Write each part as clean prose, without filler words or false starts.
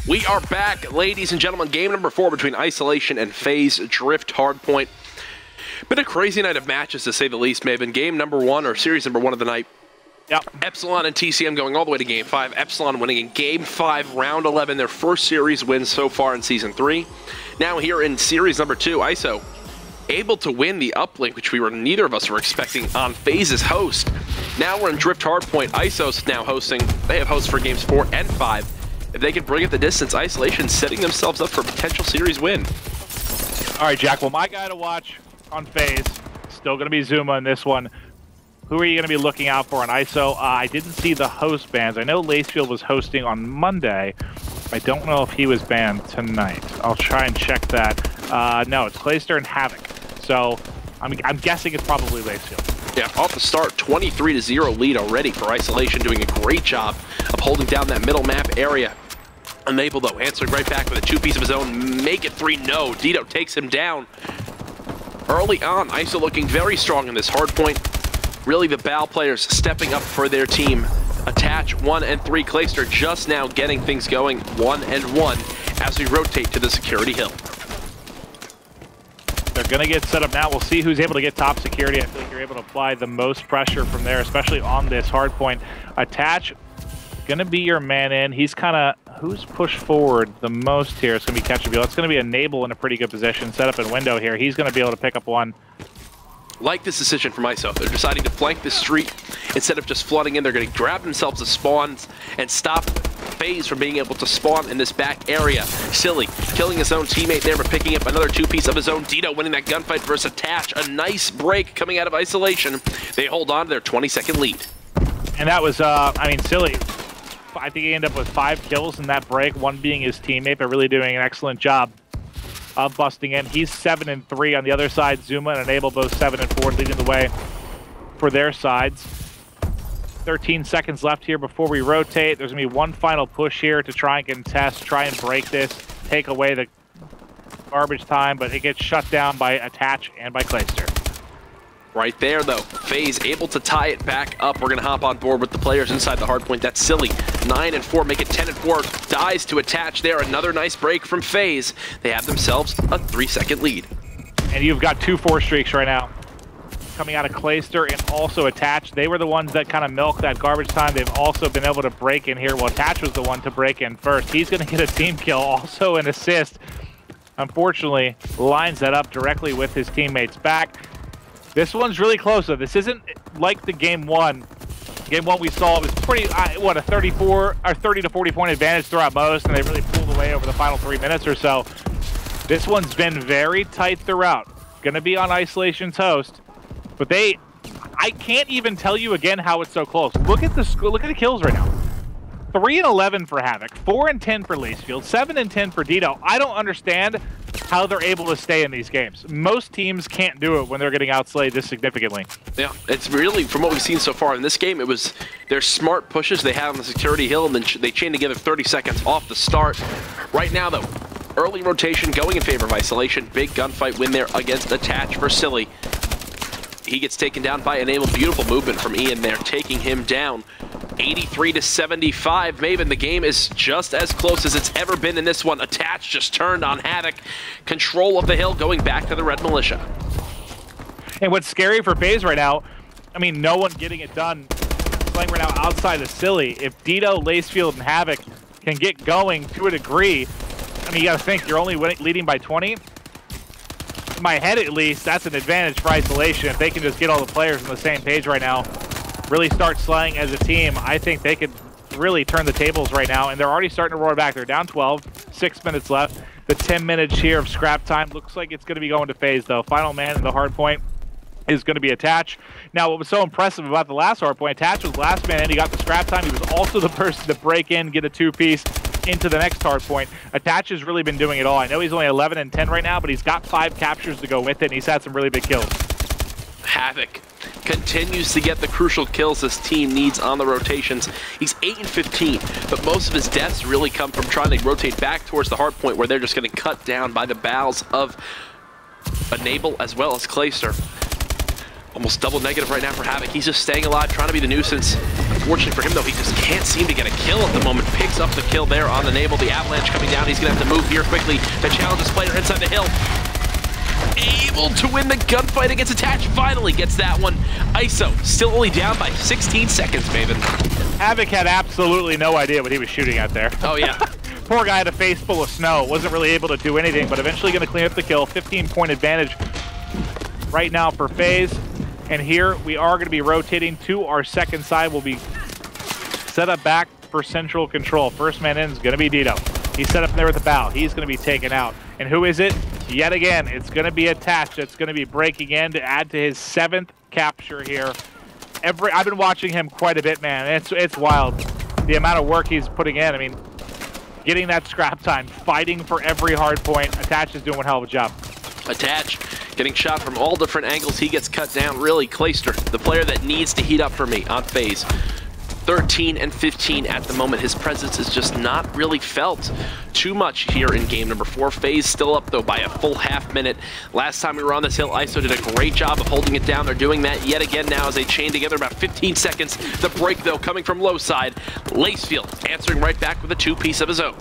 We are back, ladies and gentlemen. Game number 4 between Isolation and Faze Drift Hardpoint. Been a crazy night of matches, to say the least, Maven. Game number 1, or series number 1 of the night. Yep. Epsilon and TCM going all the way to Game 5. Epsilon winning in Game 5, Round 11, their first series win so far in Season 3. Now here in series number 2, ISO able to win the uplink, which neither of us were expecting on Faze's host. Now we're in Drift Hardpoint. ISO's now hosting. They have hosts for Games 4 and 5. If they can bring it the distance, Isolation setting themselves up for a potential series win. All right, Jack. Well, my guy to watch on Faze, still going to be Zuma in this one. Who are you going to be looking out for on ISO? I didn't see the host bans. I know Lacefield was hosting on Monday. I don't know if he was banned tonight. I'll try and check that. No, it's Clayster and Havoc. So I'm guessing it's probably Lacefield. Yeah, off the start, 23-0 lead already for Isolation, doing a great job of holding down that middle map area. Unable, though, answering right back with a 2-piece of his own. Make it 3, no. Dito takes him down. Early on, ISO looking very strong in this hardpoint. Really, the BAL players stepping up for their team. Attach 1 and 3. Clayster just now getting things going 1 and 1 as we rotate to the security hill. They're going to get set up now. We'll see who's able to get top security. I feel like you're able to apply the most pressure from there, especially on this hard point. Attach, going to be your man in. He's kind of, who's pushed forward the most here? It's going to be Catchabeel. It's going to be Enable in a pretty good position. Set up in window here. He's going to be able to pick up one. Like this decision from ISO. They're deciding to flank the street instead of just flooding in. They're going to grab themselves the spawns and stop Faze from being able to spawn in this back area. Silly killing his own teammate there, but picking up another 2-piece of his own. Dito winning that gunfight versus Attach. A nice break coming out of Isolation. They hold on to their 20-second lead. And that was, I mean, Silly. I think he ended up with 5 kills in that break, one being his teammate, but really doing an excellent job of busting in. He's 7 and 3 on the other side. Zuma and Enable both 7 and 4, leading the way for their sides. 13 seconds left here before we rotate. There's going to be one final push here to try and contest, try and break this, take away the garbage time, but it gets shut down by Attach and by Clayster. Right there, though. Faze able to tie it back up. We're going to hop on board with the players inside the hardpoint. That's Silly. 9 and 4, make it 10 and 4. Dies to Attach there. Another nice break from Faze. They have themselves a 3-second lead. And you've got 2 4 streaks right now coming out of Clayster and also Attach. They were the ones that kind of milked that garbage time. They've also been able to break in here. Well, Attach was the one to break in first. He's going to get a team kill, also an assist. Unfortunately, lines that up directly with his teammates back. This one's really close, though. This isn't like the game 1. Game 1 we saw, it was pretty, what, a 30 to 40 point advantage throughout most, and they really pulled away over the final 3 minutes or so. This one's been very tight throughout. Going to be on Isolation's host, but I can't even tell you again how it's so close. Look at the kills right now. 3 and 11 for Havoc, 4 and 10 for Lacefield, 7 and 10 for Dito. I don't understand how they're able to stay in these games. Most teams can't do it when they're getting outslayed this significantly. Yeah, it's really, from what we've seen so far in this game, it was their smart pushes they had on the security hill, and then they chained together 30 seconds off the start. Right now, though, early rotation going in favor of Isolation. Big gunfight win there against Attach for Silly. He gets taken down by Enable. Beautiful movement from Ian there, taking him down. 83 to 75. Maven, the game is just as close as it's ever been in this one. Attach just turned on Havoc. Control of the hill going back to the Red Militia. And what's scary for Faze right now, I mean, no one getting it done playing right now outside of Silly. If Dito, Lacefield, and Havoc can get going to a degree, I mean, you got to think you're only leading by 20. In my head, at least, that's an advantage for Isolation. If they can just get all the players on the same page right now, really start slaying as a team, I think they could really turn the tables right now, and they're already starting to roar back. They're down 12, 6 minutes left. The 10 minutes here of scrap time looks like it's going to be going to Faze, though. Final man in the hard point is going to be Attach. Now, what was so impressive about the last hard point, Attach was last man in. He got the scrap time. He was also the person to break in, get a 2-piece into the next hard point. Attach has really been doing it all. I know he's only 11 and 10 right now, but he's got 5 captures to go with it, and he's had some really big kills. Havoc continues to get the crucial kills this team needs on the rotations. He's 8 and 15, but most of his deaths really come from trying to rotate back towards the hard point, where they're just getting cut down by the BALs of Enable as well as Clayster. Almost double negative right now for Havoc. He's just staying alive, trying to be the nuisance. Unfortunately for him, though, he just can't seem to get a kill at the moment. Picks up the kill there on the Naval. The Avalanche coming down. He's going to have to move here quickly. The challenges player inside the hill. Able to win the gunfight against Attach. Finally gets that one. ISO still only down by 16 seconds, Maven. Havoc had absolutely no idea what he was shooting at there. Oh, yeah. Poor guy had a face full of snow. Wasn't really able to do anything, but eventually going to clean up the kill. 15-point advantage right now for Faze. And here we are going to be rotating to our second side. We'll be set up back for central control. First man in is going to be Dito. He's set up there with the bow. He's going to be taken out. And who is it? Yet again, it's going to be Attached. It's going to be breaking in to add to his 7th capture here. I've been watching him quite a bit, man. It's wild. The amount of work he's putting in. I mean, getting that scrap time, fighting for every hard point. Attached is doing one hell of a job. Attach, getting shot from all different angles. He gets cut down. Really, Clayster, the player that needs to heat up for me on Faze. 13 and 15 at the moment. His presence is just not really felt too much here in game number 4. Faze still up, though, by a full half minute. Last time we were on this hill, ISO did a great job of holding it down. They're doing that yet again now as they chain together about 15 seconds. The break, though, coming from low side. Lacefield answering right back with a 2-piece of his own.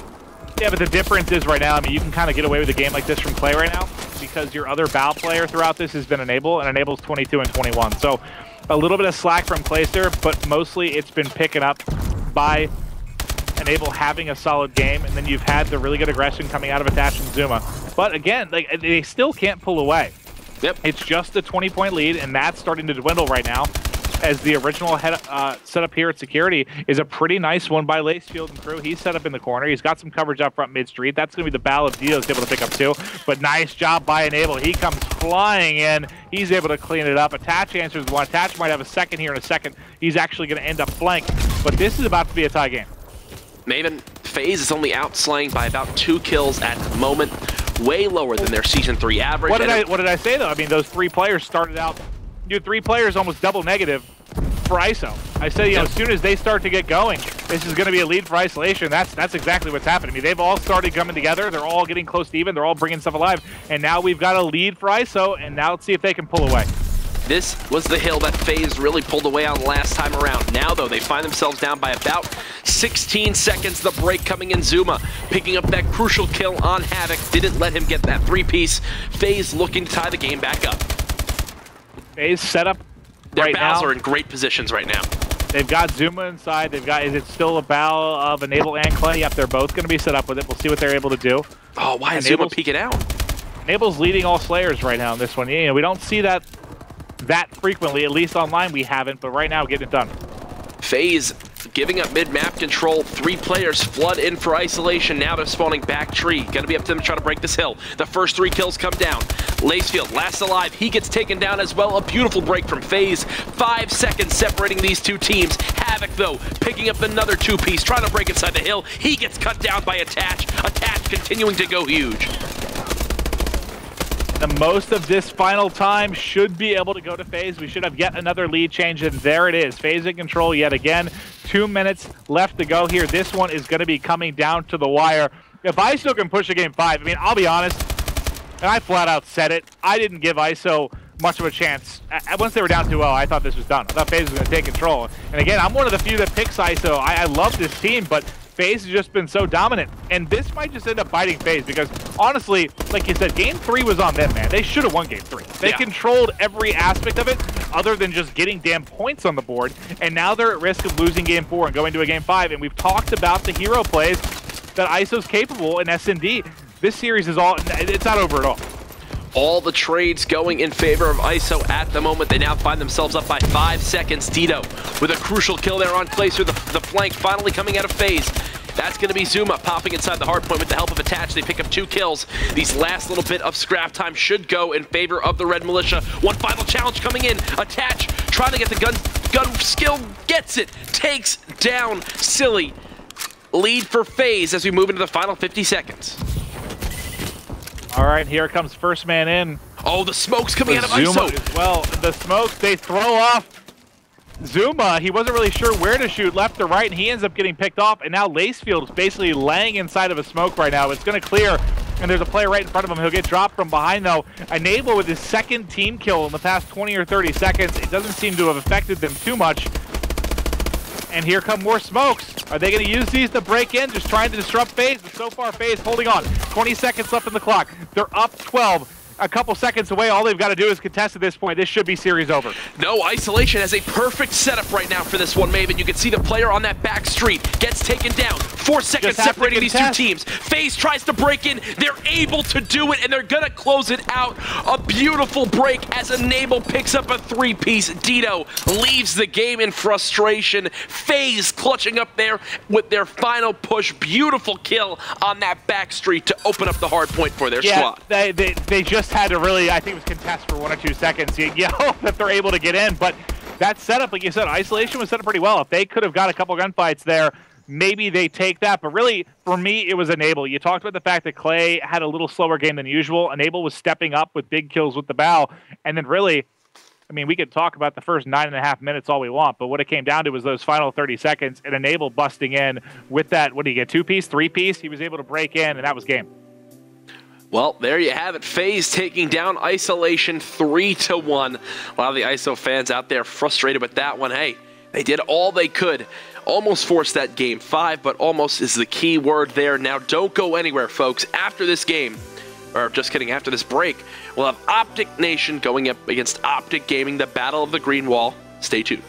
Yeah, but the difference is right now, I mean, you can kind of get away with a game like this from Clay right now because your other bow player throughout this has been Enable, and Enable's 22 and 21. So a little bit of slack from Clayster, but mostly it's been picking up by Enable having a solid game, and then you've had the really good aggression coming out of Attach and Zuma. But again, like, they still can't pull away. Yep. It's just a 20-point lead, and that's starting to dwindle right now, as the original setup here at security is a pretty nice one by Lacefield and crew. He's set up in the corner. He's got some coverage up front mid-street. That's going to be the bow of Dio's able to pick up too. But nice job by Enable. He comes flying in. He's able to clean it up. Attach answers one. Attach might have a second here in a second. He's actually going to end up flanked. But this is about to be a tie game. Maven, Faze is only outslaying by about 2 kills at the moment. Way lower than their Season 3 average. What did I say, though? I mean, those 3 players started out... 3 players almost double negative for ISO. I said, as soon as they start to get going, this is going to be a lead for Isolation. That's exactly what's happening. I mean, they've all started coming together. They're all getting close to even. They're all bringing stuff alive. And now we've got a lead for ISO, and now let's see if they can pull away. This was the hill that Faze really pulled away on last time around. Now, though, they find themselves down by about 16 seconds. The break coming in. Zuma picking up that crucial kill on Havoc. Didn't let him get that 3-piece. Faze looking to tie the game back up. Faze set up Their right bows now. are in great positions right now. They've got Zuma inside. They've got, is it still a bow of Enable and Clay? Yep, they're both going to be set up with it. We'll see what they're able to do. Oh, why is Zuma peeking out? Enable's leading all Slayers right now in this one. We don't see that frequently, at least online we haven't, but right now getting it done. Faze giving up mid-map control. 3 players flood in for Isolation. Now they're spawning back tree. Gonna be up to them to try to break this hill. The first 3 kills come down. Lacefield, last alive. He gets taken down as well. A beautiful break from Faze. 5 seconds separating these 2 teams. Havoc, though, picking up another 2-piece, trying to break inside the hill. He gets cut down by Attach. Attach continuing to go huge. The most of this final time should be able to go to Faze. We should have yet another lead change, and there it is. Faze in control yet again. 2 minutes left to go here. This one is going to be coming down to the wire. If ISO can push a game 5, I mean, I'll be honest, and I flat out said it, I didn't give ISO much of a chance. Once they were down 2-0, I thought this was done. I thought Faze was going to take control. And again, I'm one of the few that picks ISO. I love this team, but Faze has just been so dominant, and this might just end up biting Faze because, honestly, like you said, Game 3 was on them, man. They should have won Game 3. They controlled every aspect of it other than just getting damn points on the board, and now they're at risk of losing Game 4 and going to a Game 5, and we've talked about the hero plays that ISO's capable in S&D. This series is it's not over at all. All the trades going in favor of ISO at the moment. They now find themselves up by 5 seconds. Dito with a crucial kill there on Clayster. The flank finally coming out of Faze. That's going to be Zuma popping inside the hard point with the help of Attach. They pick up 2 kills. These last little bit of scrap time should go in favor of the Red Militia. One final challenge coming in. Attach trying to get the gun skill. Gets it. Takes down Silly. Lead for Faze as we move into the final 50 seconds. All right, here comes first man in. Oh, the smoke's coming out of Zuma ISO. as well. The smokes, they throw off Zuma. He wasn't really sure where to shoot, left or right, and he ends up getting picked off. And now Lacefield is basically laying inside of a smoke right now. It's going to clear and there's a player right in front of him. He'll get dropped from behind, though. Enable with his second team kill in the past 20 or 30 seconds. It doesn't seem to have affected them too much. And here come more smokes. Are they going to use these to break in, just trying to disrupt Faze? But so far, Faze holding on. 20 seconds left on the clock. They're up 12. A couple seconds away. All they've got to do is contest at this point. This should be series over. No, Isolation has a perfect setup right now for this one, Maven. You can see the player on that back street gets taken down. 4 seconds separating these two teams. Faze tries to break in. They're able to do it, and they're going to close it out. A beautiful break as Enable picks up a 3-piece. Dito leaves the game in frustration. Faze clutching up there with their final push. Beautiful kill on that back street to open up the hard point for their squad. They just had to really, I think it was contest for 1 or 2 seconds. You hope that they're able to get in, but that setup, like you said, Isolation was set up pretty well. If they could have got a couple gunfights there, maybe they take that. But really, for me, it was Enable. You talked about the fact that Clay had a little slower game than usual. Enable was stepping up with big kills with the bow. And then really, I mean, we could talk about the first 9.5 minutes all we want, but what it came down to was those final 30 seconds and Enable busting in with that, what did he get, 2-piece, 3-piece? He was able to break in, and that was game. Well, there you have it. Faze taking down Isolation 3-1. A lot of the ISO fans out there frustrated with that one. Hey, they did all they could. Almost forced that game 5, but almost is the key word there. Now, don't go anywhere, folks. After this game, or just kidding, after this break, we'll have Optic Nation going up against Optic Gaming, the Battle of the Green Wall. Stay tuned.